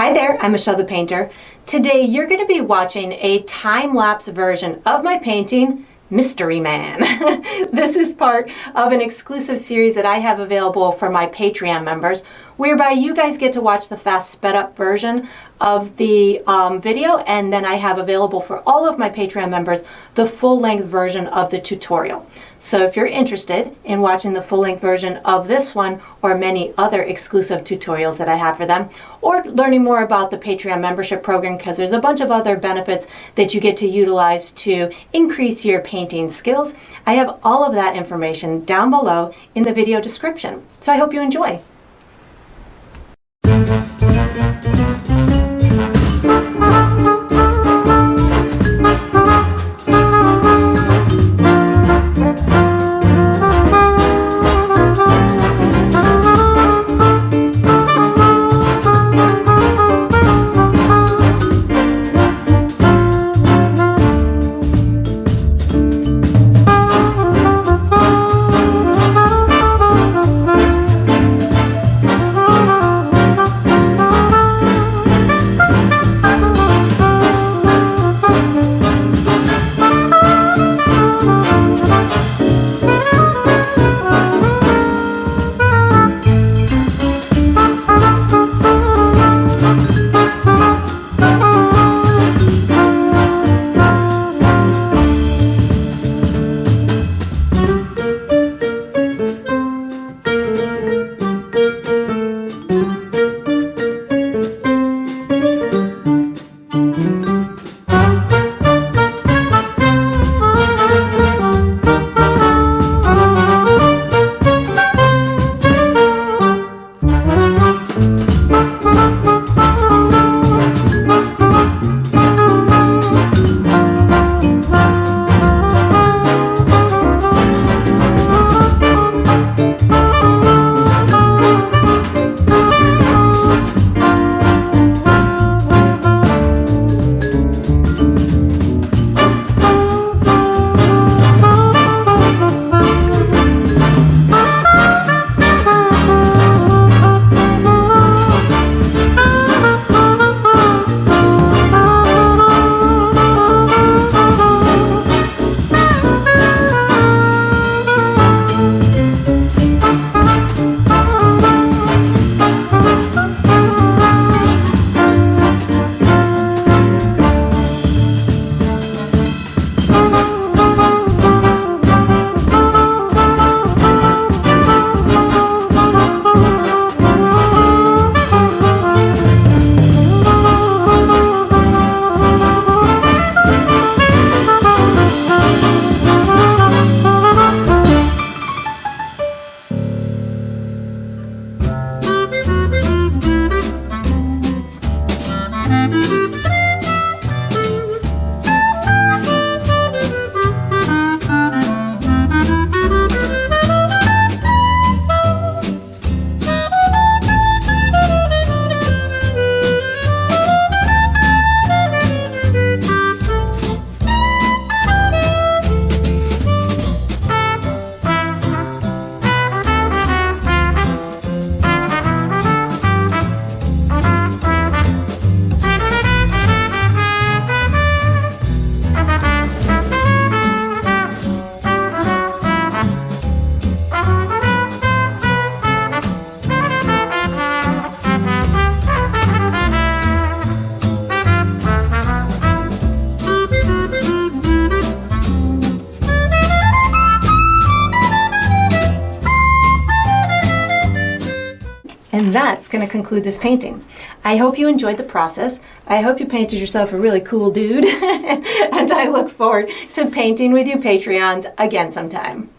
Hi there, I'm Michelle the Painter. Today you're going to be watching a time-lapse version of my painting, Mystery Man. This is part of an exclusive series that I have available for my Patreon members, whereby you guys get to watch the fast sped up version of the video, and then I have available for all of my Patreon members the full-length version of the tutorial. So if you're interested in watching the full-length version of this one or many other exclusive tutorials that I have for them, or learning more about the Patreon membership program, because there's a bunch of other benefits that you get to utilize to increase your painting skills, I have all of that information down below in the video description. So I hope you enjoy. And that's going to conclude this painting. I hope you enjoyed the process. I hope you painted yourself a really cool dude. And I look forward to painting with you Patreons again sometime.